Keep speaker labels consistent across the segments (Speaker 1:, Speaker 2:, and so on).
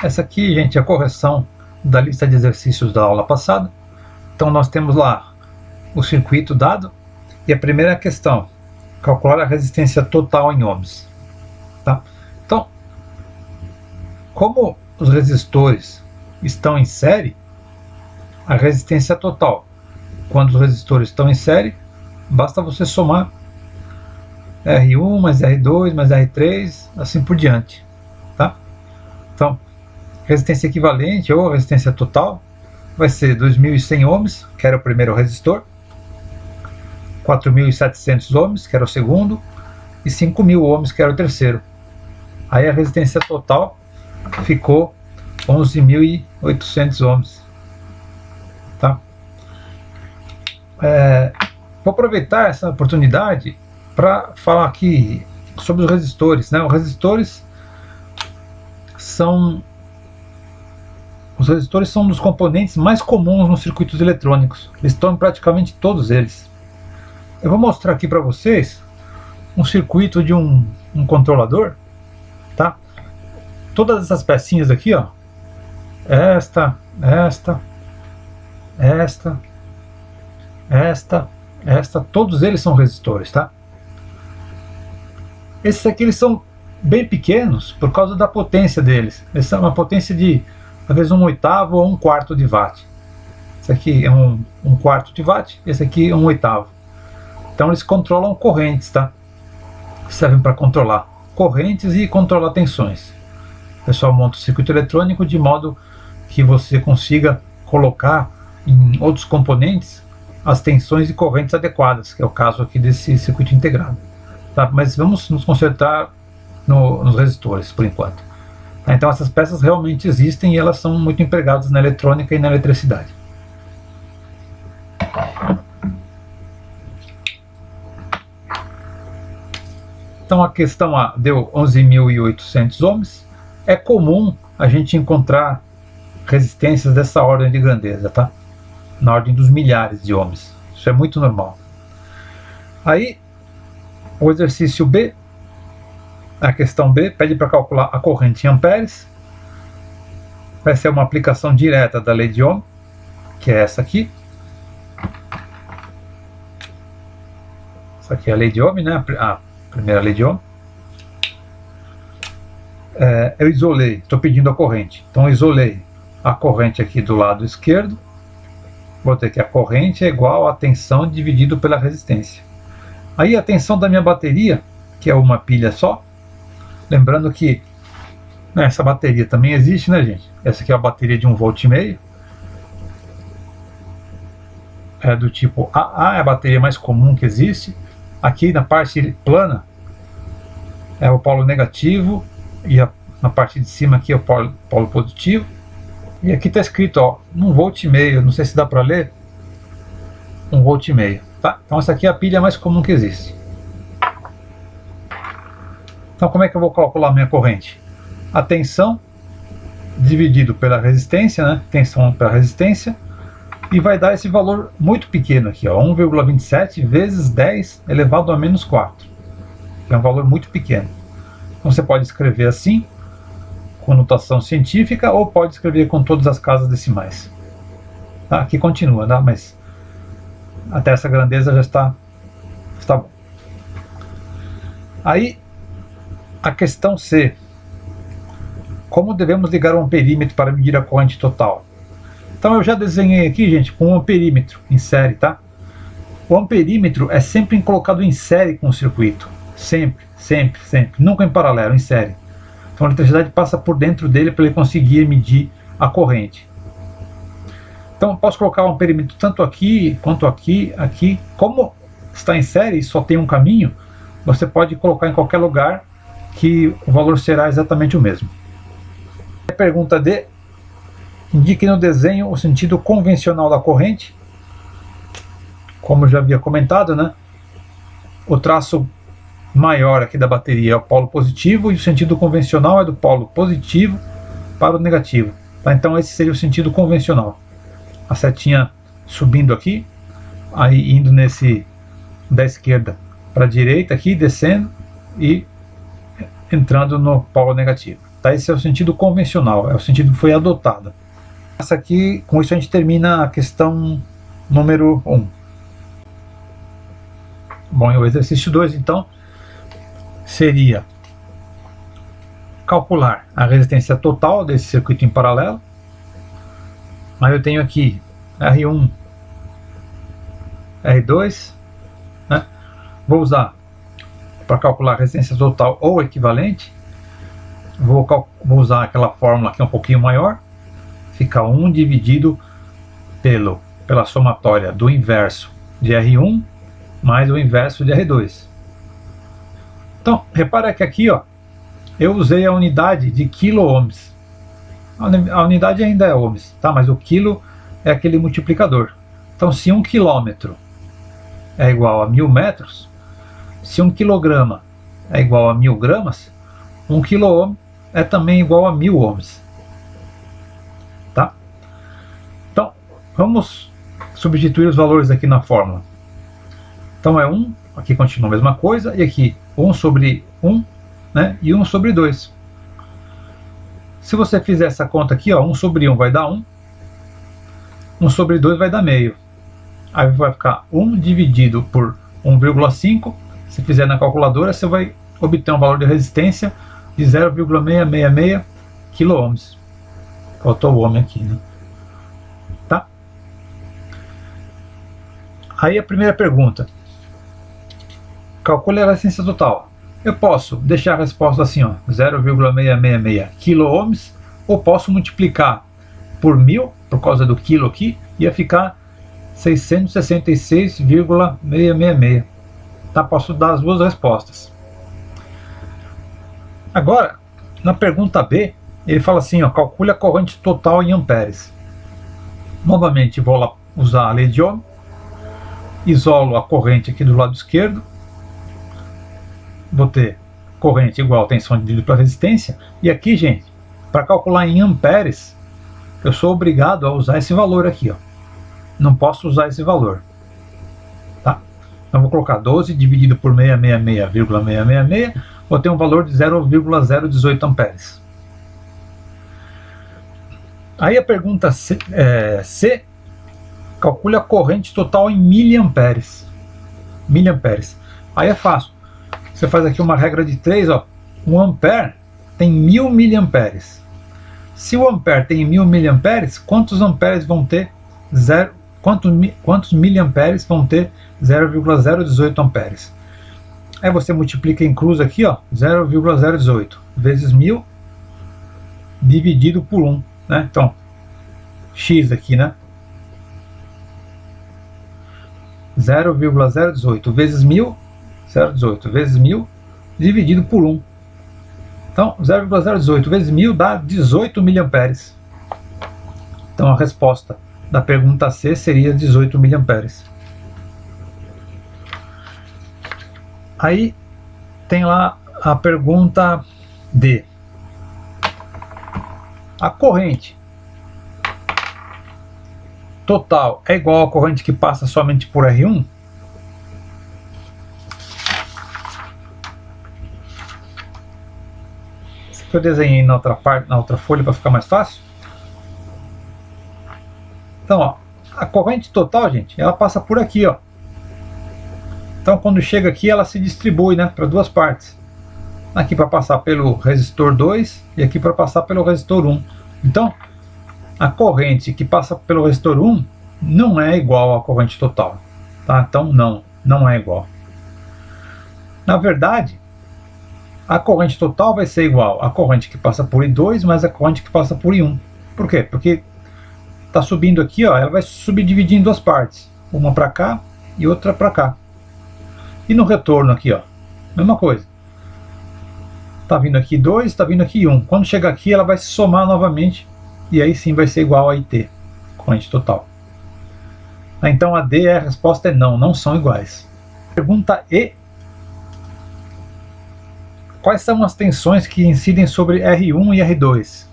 Speaker 1: essa aqui, gente, é a correção da lista de exercícios da aula passada. Então nós temos lá o circuito dado e a primeira questão, calcular a resistência total em ohms. Tá? Então, como os resistores estão em série, a resistência total, quando os resistores estão em série, basta você somar R1 mais R2 mais R3, assim por diante. Tá? Então, resistência equivalente ou resistência total vai ser 2.100 ohms, que era o primeiro resistor, 4.700 ohms, que era o segundo, e 5.000 ohms, que era o terceiro. Aí a resistência total ficou 11.800 ohms. Tá? Vou aproveitar essa oportunidade para falar aqui sobre os resistores. Né? Os resistores são um dos componentes mais comuns nos circuitos eletrônicos. Eles estão em praticamente todos eles. Eu vou mostrar aqui para vocês um circuito de um controlador. Tá? Todas essas pecinhas aqui, ó, esta, todos eles são resistores. Tá? Esses aqui eles são bem pequenos por causa da potência deles. Eles são uma potência de às vezes 1/8 ou 1/4 de watt. Esse aqui é 1/4 de watt, esse aqui é 1/8. Então eles controlam correntes, tá? Servem para controlar correntes e controlar tensões. O pessoal monta o circuito eletrônico de modo que você consiga colocar em outros componentes as tensões e correntes adequadas, que é o caso aqui desse circuito integrado. Tá? Mas vamos nos concentrar nos resistores por enquanto. Então essas peças realmente existem e elas são muito empregadas na eletrônica e na eletricidade. Então a questão A deu 11.800 ohms. É comum a gente encontrar resistências dessa ordem de grandeza, tá? Na ordem dos milhares de ohms. Isso é muito normal. Aí o exercício B, a questão B, pede para calcular a corrente em amperes. Vai ser uma aplicação direta da lei de Ohm, que é essa aqui. Essa aqui é a lei de Ohm, né? A primeira lei de Ohm. Eu isolei, estou pedindo a corrente. Então eu isolei a corrente aqui do lado esquerdo. Vou ter que a corrente é igual a tensão dividido pela resistência. Aí a tensão da minha bateria, que é uma pilha só. Lembrando que essa bateria também existe, né, gente? Essa aqui é a bateria de 1,5 V. É do tipo AA, é a bateria mais comum que existe. Aqui na parte plana é o polo negativo e na parte de cima aqui é o polo positivo. E aqui está escrito, ó, 1,5 V, não sei se dá para ler, 1,5 V. Tá? Então essa aqui é a pilha mais comum que existe. Então como é que eu vou calcular a minha corrente? A tensão dividido pela resistência, né? Tensão pela resistência, e vai dar esse valor muito pequeno aqui, ó, 1,27 vezes 10 elevado a menos 4. Que é um valor muito pequeno. Então você pode escrever assim, com notação científica, ou pode escrever com todas as casas decimais. Tá? Aqui continua, tá? Mas até essa grandeza já está bom. Aí a questão C. Como devemos ligar um amperímetro para medir a corrente total? Então eu já desenhei aqui, gente, com um amperímetro em série, tá? O amperímetro é sempre colocado em série com o circuito. Sempre, sempre, sempre. Nunca em paralelo, em série. Então a eletricidade passa por dentro dele para ele conseguir medir a corrente. Então eu posso colocar o amperímetro tanto aqui, quanto aqui, aqui. Como está em série e só tem um caminho, você pode colocar em qualquer lugar que o valor será exatamente o mesmo. A pergunta D. Indique no desenho o sentido convencional da corrente. Como eu já havia comentado, né? O traço maior aqui da bateria é o polo positivo e o sentido convencional é do polo positivo para o negativo. Tá? Então esse seria o sentido convencional. A setinha subindo aqui, aí indo nesse da esquerda para a direita aqui, descendo e entrando no polo negativo. Tá? Esse é o sentido convencional, é o sentido que foi adotado. Essa aqui, com isso a gente termina a questão número 1. Bom, e o exercício 2 então seria calcular a resistência total desse circuito em paralelo. Aí eu tenho aqui R1, R2, né? Vou usar para calcular a resistência total ou equivalente. Vou usar aquela fórmula que é um pouquinho maior. Fica 1 dividido pela somatória do inverso de R1 mais o inverso de R2. Então, repara que aqui, ó, eu usei a unidade de quilo-ohms. A unidade ainda é ohms, tá? Mas o quilo é aquele multiplicador. Então, se 1 quilômetro é igual a 1000 metros, se 1 quilograma é igual a 1000 gramas, 1 quilo-ohm é também igual a 1000 ohms. Tá? Então, vamos substituir os valores aqui na fórmula. Então é 1, aqui continua a mesma coisa, e aqui 1 sobre 1, né, e 1 sobre 2. Se você fizer essa conta aqui, ó, 1 sobre 1 vai dar 1, 1 sobre 2 vai dar meio. Aí vai ficar 1 dividido por 1,5. Se fizer na calculadora, você vai obter um valor de resistência de 0,666 kΩ. Faltou o ohm aqui, né? Tá? Aí a primeira pergunta. Calcule a resistência total. Eu posso deixar a resposta assim, ó, 0,666 kΩ, ou posso multiplicar por 1000, por causa do quilo aqui, ia ficar 666,666. Tá? Posso dar as duas respostas. Agora, na pergunta B, ele fala assim, ó, calcule a corrente total em amperes. Novamente, vou lá usar a lei de Ohm, isolo a corrente aqui do lado esquerdo, vou ter corrente igual a tensão dividido pela resistência, e aqui, gente, para calcular em amperes, eu sou obrigado a usar esse valor aqui, ó. Não posso usar esse valor. Tá? Então vou colocar 12 dividido por 666,666, vou ter um valor de 0,018 amperes. Aí a pergunta C, calcule a corrente total em miliamperes. Miliamperes. Aí é fácil. Você faz aqui uma regra de 3, ó. 1 ampere tem 1000 miliamperes. Se o ampere tem 1000 miliamperes, quantos amperes vão ter quantos miliamperes vão ter 0,018 amperes? Aí você multiplica em cruz aqui, ó, 0,018 vezes 1000 dividido por 1, né? Então, x aqui, né? 0,018 vezes 1000, 0,18 vezes 1000 dividido por 1. Então, 0,018 vezes 1000 dá 18 miliamperes. Então, a resposta da pergunta C seria 18 miliamperes. Aí tem lá a pergunta D. A corrente total é igual à corrente que passa somente por R1? Isso que eu desenhei na outra parte, na outra folha, para ficar mais fácil. Então, ó, a corrente total, gente, ela passa por aqui, ó. Então, quando chega aqui, ela se distribui, né, para duas partes. Aqui para passar pelo resistor 2 e aqui para passar pelo resistor 1. Então, a corrente que passa pelo resistor 1 não é igual à corrente total. Tá? Então, não é igual. Na verdade, a corrente total vai ser igual à corrente que passa por I2 mais a corrente que passa por I1. Por quê? Porque está subindo aqui, ó, ela vai subdividir em duas partes. Uma para cá e outra para cá. E no retorno aqui, ó, mesma coisa. Está vindo aqui 2, está vindo aqui 1. Quando chegar aqui, ela vai se somar novamente. E aí sim vai ser igual a IT, corrente total. Então a D, a resposta é não são iguais. Pergunta E. Quais são as tensões que incidem sobre R1 e R2?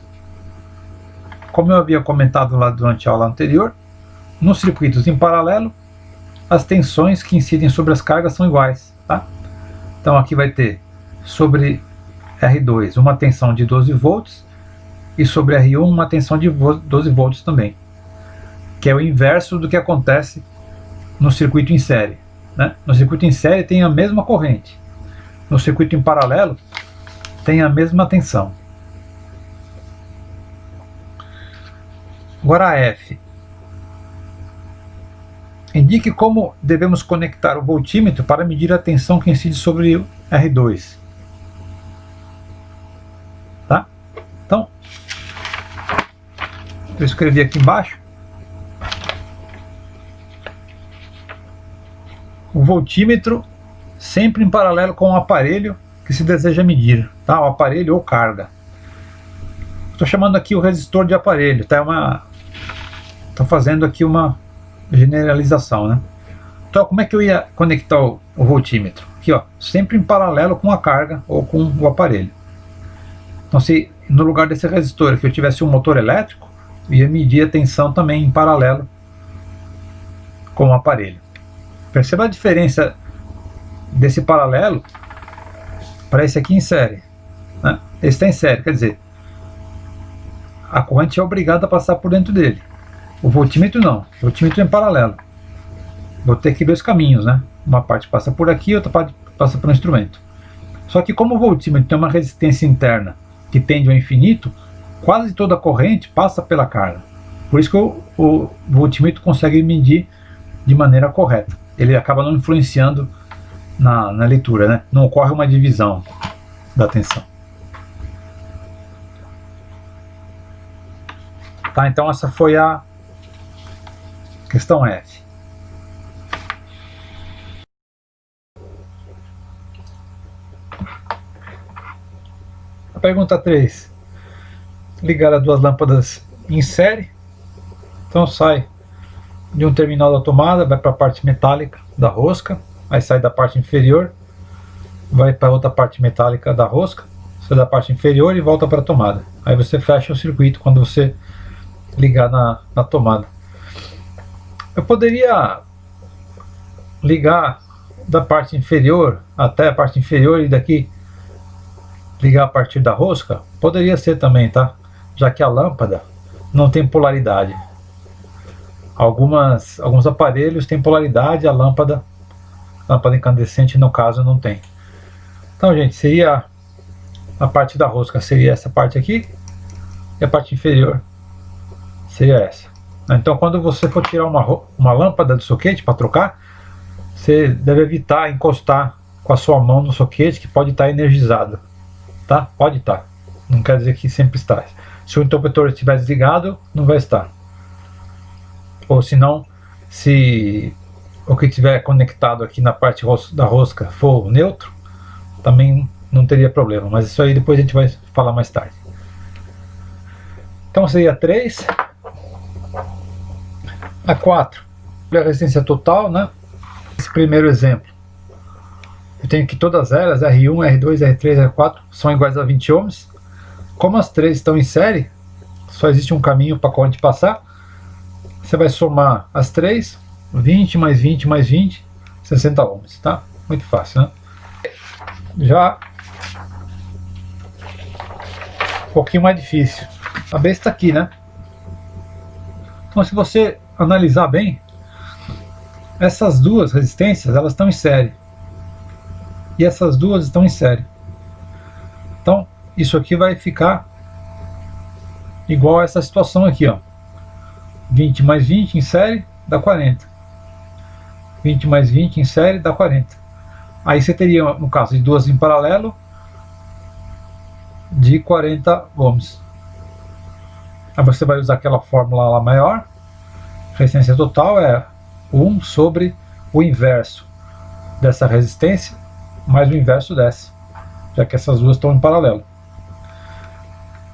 Speaker 1: Como eu havia comentado lá durante a aula anterior, nos circuitos em paralelo, as tensões que incidem sobre as cargas são iguais. Tá? Então aqui vai ter sobre R2 uma tensão de 12 volts e sobre R1 uma tensão de 12 volts também, que é o inverso do que acontece no circuito em série, né? No circuito em série tem a mesma corrente, no circuito em paralelo tem a mesma tensão. Agora a F. Indique como devemos conectar o voltímetro para medir a tensão que incide sobre o R2. Tá? Então, eu escrevi aqui embaixo. O voltímetro sempre em paralelo com o aparelho que se deseja medir, tá? O aparelho ou carga. Estou chamando aqui o resistor de aparelho, tá? Estou fazendo aqui uma generalização, né? Então, como é que eu ia conectar o voltímetro? Aqui, ó, sempre em paralelo com a carga ou com o aparelho. Então, se no lugar desse resistor aqui eu tivesse um motor elétrico, eu ia medir a tensão também em paralelo com o aparelho. Perceba a diferença desse paralelo para esse aqui em série, né? Esse está em série, quer dizer, a corrente é obrigada a passar por dentro dele. O voltímetro não, o voltímetro é em paralelo. Vou ter aqui dois caminhos, né? Uma parte passa por aqui, outra parte passa por um instrumento. Só que como o voltímetro tem uma resistência interna que tende ao infinito, quase toda a corrente passa pela carga. Por isso que o voltímetro consegue medir de maneira correta. Ele acaba não influenciando na leitura, né? Não ocorre uma divisão da tensão. Tá, então essa foi a questão F. A pergunta 3. Ligar as duas lâmpadas em série. Então sai de um terminal da tomada, vai para a parte metálica da rosca, aí sai da parte inferior, vai para outra parte metálica da rosca, sai da parte inferior e volta para a tomada. Aí você fecha o circuito quando você ligar na tomada. Eu poderia ligar da parte inferior até a parte inferior e daqui ligar a partir da rosca? Poderia ser também, tá? Já que a lâmpada não tem polaridade. Alguns aparelhos têm polaridade, a lâmpada incandescente no caso não tem. Então, gente, seria a parte da rosca, seria essa parte aqui, e a parte inferior seria essa. Então, quando você for tirar uma lâmpada do soquete para trocar, você deve evitar encostar com a sua mão no soquete, que pode estar energizado, tá? Pode estar, não quer dizer que sempre está. Se o interruptor estiver desligado, não vai estar. Ou se não, se o que estiver conectado aqui na parte da rosca for neutro, também não teria problema, mas isso aí depois a gente vai falar mais tarde. Então seria 3. A 4, a resistência total, né? Esse primeiro exemplo, eu tenho que todas elas, R1, R2, R3, R4, são iguais a 20 ohms. Como as três estão em série, só existe um caminho para a corrente passar. Você vai somar as três, 20 mais 20 mais 20, 60 ohms, tá? Muito fácil, né? Já um pouquinho mais difícil. A B está aqui, né? Então, se você analisar bem, essas duas resistências, elas estão em série. E essas duas estão em série. Então, isso aqui vai ficar igual a essa situação aqui, ó. 20 mais 20 em série dá 40. 20 mais 20 em série dá 40. Aí você teria, no caso de duas em paralelo, de 40 ohms. Aí você vai usar aquela fórmula lá maior. Resistência total é 1 sobre o inverso dessa resistência mais o inverso dessa, já que essas duas estão em paralelo.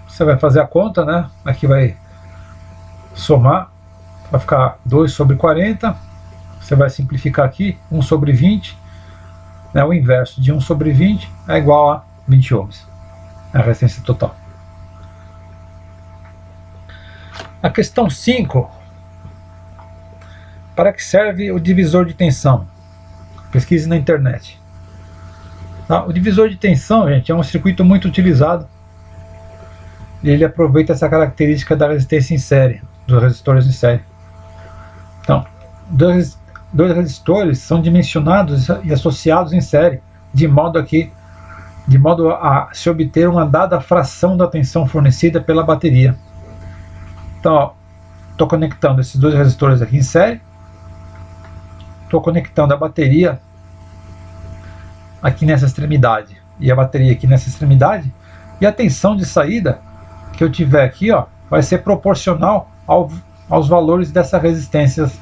Speaker 1: Você vai fazer a conta, né? Aqui vai somar, vai ficar 2 sobre 40. Você vai simplificar aqui, 1 sobre 20, né? O inverso de 1 sobre 20 é igual a 20 ohms, é a resistência total. A questão 5, para que serve o divisor de tensão? Pesquise na internet. Tá? O divisor de tensão, gente, é um circuito muito utilizado. E ele aproveita essa característica da resistência em série, dos resistores em série. Então, dois resistores são dimensionados e associados em série, de modo a se obter uma dada fração da tensão fornecida pela bateria. Então, estou conectando esses dois resistores aqui em série, estou conectando a bateria aqui nessa extremidade e a bateria aqui nessa extremidade, e a tensão de saída que eu tiver aqui, ó, vai ser proporcional aos valores dessas resistências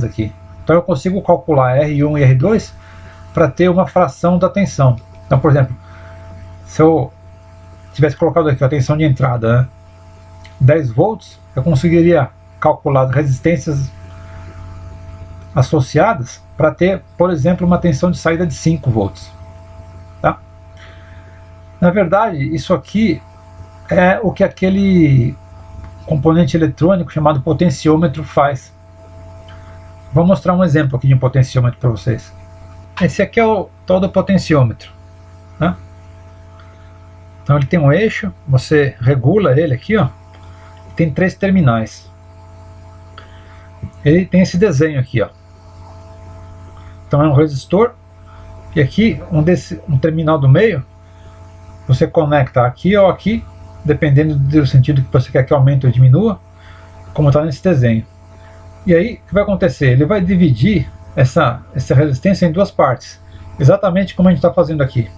Speaker 1: aqui. Então eu consigo calcular R1 e R2 para ter uma fração da tensão. Então, por exemplo, se eu tivesse colocado aqui a tensão de entrada, né, 10 volts, eu conseguiria calcular as resistências associadas para ter, por exemplo, uma tensão de saída de 5 volts. Tá? Na verdade, isso aqui é o que aquele componente eletrônico chamado potenciômetro faz. Vou mostrar um exemplo aqui de um potenciômetro para vocês. Esse aqui é o tal do potenciômetro, né? Então ele tem um eixo, você regula ele aqui, ó. Tem 3 terminais. Ele tem esse desenho aqui, ó. Então é um resistor, e aqui um terminal do meio você conecta aqui ou aqui, dependendo do sentido que você quer que aumente ou diminua, como está nesse desenho. E aí o que vai acontecer? Ele vai dividir essa resistência em 2 partes, exatamente como a gente está fazendo aqui.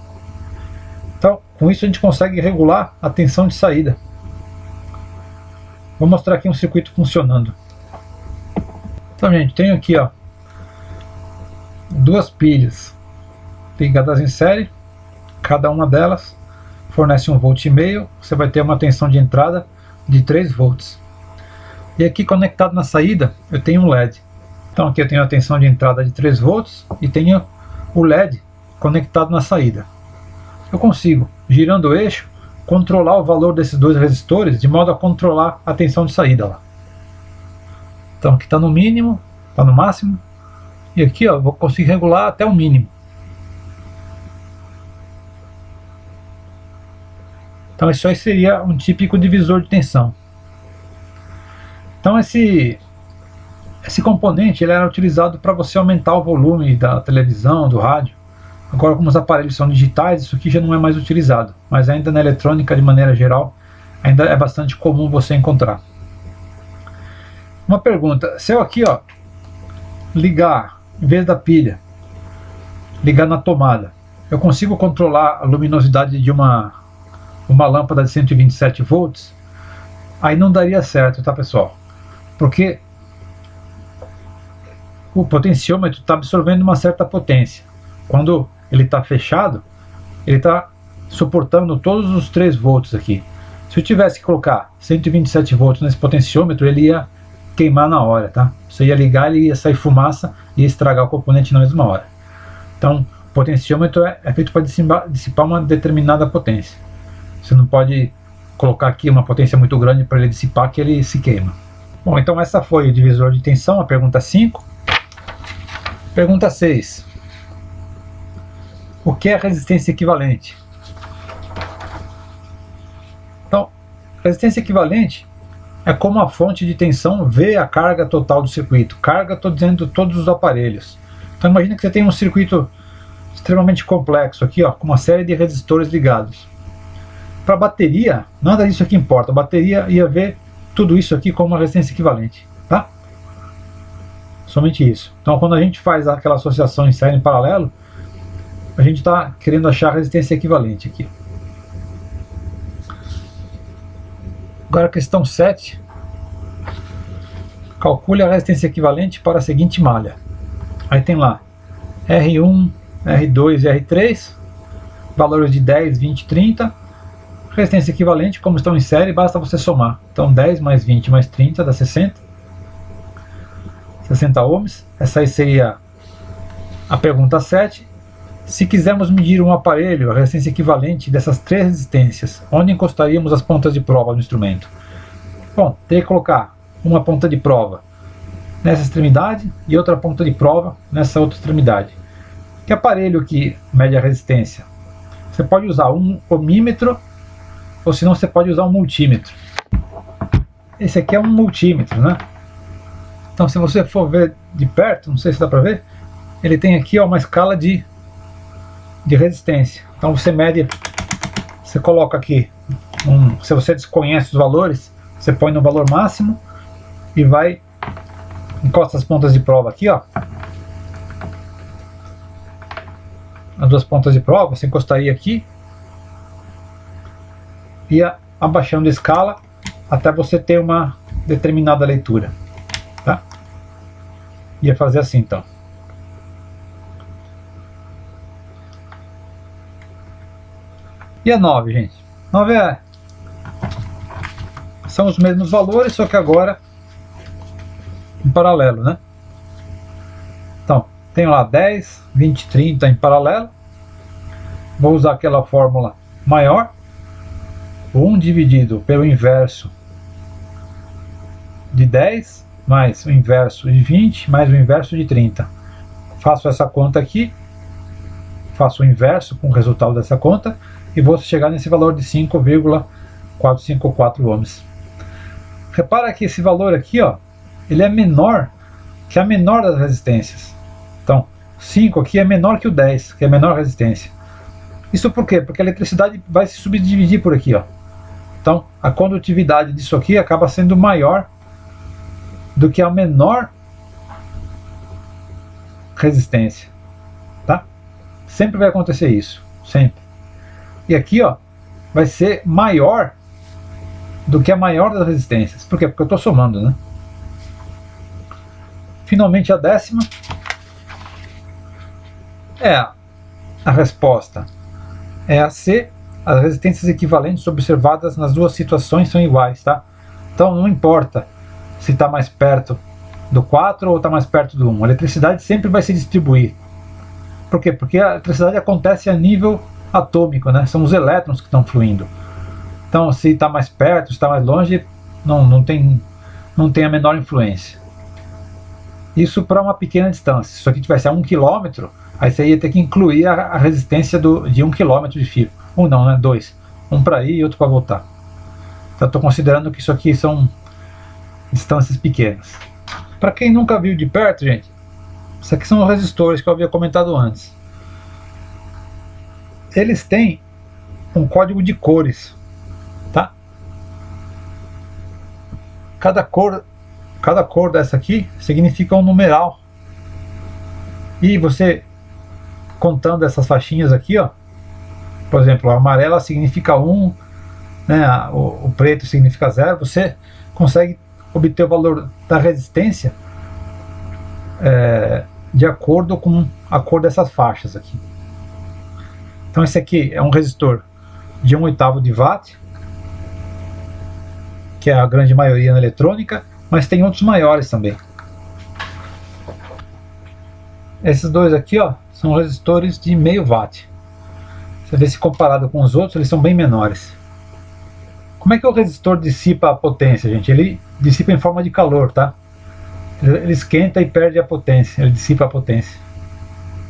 Speaker 1: Então, com isso a gente consegue regular a tensão de saída. Vou mostrar aqui um circuito funcionando. Então, gente, tenho aqui, ó, 2 pilhas ligadas em série, cada uma delas fornece 1,5 V, você vai ter uma tensão de entrada de 3 volts. E aqui conectado na saída eu tenho um LED. Então aqui eu tenho a tensão de entrada de 3 volts e tenho o LED conectado na saída. Eu consigo, girando o eixo, controlar o valor desses 2 resistores de modo a controlar a tensão de saída lá. Então aqui está no mínimo, está no máximo, e aqui ó, vou conseguir regular até o mínimo. Então isso aí seria um típico divisor de tensão. Então esse componente ele era utilizado para você aumentar o volume da televisão, do rádio. Agora, como os aparelhos são digitais, isso aqui já não é mais utilizado, mas ainda na eletrônica, de maneira geral, ainda é bastante comum você encontrar. Uma pergunta: se eu aqui, ó, ligar, em vez da pilha, ligar na tomada, eu consigo controlar a luminosidade de uma lâmpada de 127 volts? Aí não daria certo, tá, pessoal? Porque o potenciômetro está absorvendo uma certa potência. Quando ele está fechado, ele está suportando todos os 3 volts aqui. Se eu tivesse que colocar 127 volts nesse potenciômetro, ele ia queimar na hora, tá? Você ia ligar, ele ia sair fumaça e ia estragar o componente na mesma hora. Então, o potenciômetro é feito para dissipar uma determinada potência. Você não pode colocar aqui uma potência muito grande para ele dissipar, que ele se queima. Bom, então essa foi o divisor de tensão, a pergunta 5. Pergunta 6. O que é resistência equivalente? Então, resistência equivalente é como a fonte de tensão vê a carga total do circuito. Carga, estou dizendo todos os aparelhos. Então imagina que você tem um circuito extremamente complexo aqui, ó, com uma série de resistores ligados. Para a bateria, nada disso aqui importa. A bateria ia ver tudo isso aqui como uma resistência equivalente, tá? Somente isso. Então quando a gente faz aquela associação em série em paralelo, a gente está querendo achar a resistência equivalente aqui. Agora a questão 7. Calcule a resistência equivalente para a seguinte malha. Aí tem lá R1, R2 e R3, valores de 10, 20, 30. Resistência equivalente, como estão em série, basta você somar. Então 10 mais 20 mais 30 dá 60 ohms. Essa aí seria a pergunta 7. Se quisermos medir um aparelho, a resistência equivalente dessas 3 resistências, onde encostaríamos as pontas de prova do instrumento? Bom, teria que colocar uma ponta de prova nessa extremidade e outra ponta de prova nessa outra extremidade. Que aparelho que mede a resistência? Você pode usar um ohmímetro, ou senão você pode usar um multímetro. Esse aqui é um multímetro, né? Então, se você for ver de perto, não sei se dá para ver, ele tem aqui, ó, uma escala de resistência. Então você mede, você coloca aqui, se você desconhece os valores, você põe no valor máximo e vai, encosta as pontas de prova aqui, ó. As duas pontas de prova, você encostaria aqui, ia abaixando a escala até você ter uma determinada leitura, tá? Ia fazer assim, então. E a 9, gente? 9 são os mesmos valores, só que agora em paralelo, né? Então, tenho lá 10, 20, 30 em paralelo. Vou usar aquela fórmula maior. 1 dividido pelo inverso de 10, mais o inverso de 20, mais o inverso de 30. Faço essa conta aqui, faço o inverso com o resultado dessa conta, e vou chegar nesse valor de 5,454 ohms. Repara que esse valor aqui, ó, ele é menor que a menor das resistências. Então, 5 aqui é menor que o 10, que é a menor resistência. Isso por quê? Porque a eletricidade vai se subdividir por aqui, ó. Então, a condutividade disso aqui acaba sendo maior do que a menor resistência, tá? Sempre vai acontecer isso, sempre. E aqui, ó, vai ser maior do que a maior das resistências. Por quê? Porque eu estou somando, né? Finalmente, a 10ª é a resposta. É a C. As resistências equivalentes observadas nas duas situações são iguais, tá? Então não importa se está mais perto do 4 ou está mais perto do 1. A eletricidade sempre vai se distribuir. Por quê? Porque a eletricidade acontece a nível atômico, né? São os elétrons que estão fluindo. Então, se está mais perto, se está mais longe, não tem a menor influência. Isso para uma pequena distância. Se isso aqui tivesse a 1 km, aí você ia ter que incluir a resistência de 1 km de fio. Um não, né? 2. Um para ir e outro para voltar. Então, estou considerando que isso aqui são distâncias pequenas. Para quem nunca viu de perto, gente, isso aqui são os resistores que eu havia comentado antes. Eles têm um código de cores, tá? Cada cor dessa aqui significa um numeral. E você, contando essas faixinhas aqui, ó, por exemplo, a amarela significa 1, né, o preto significa 0, você consegue obter o valor da resistência de acordo com a cor dessas faixas aqui. Então esse aqui é um resistor de 1/8 de watt, que é a grande maioria na eletrônica, mas tem outros maiores também. Esses dois aqui, ó, são resistores de 0,5 watt. Você vê, se comparado com os outros, eles são bem menores. Como é que o resistor dissipa a potência, gente? Ele dissipa em forma de calor, tá? Ele esquenta e perde a potência, ele dissipa a potência.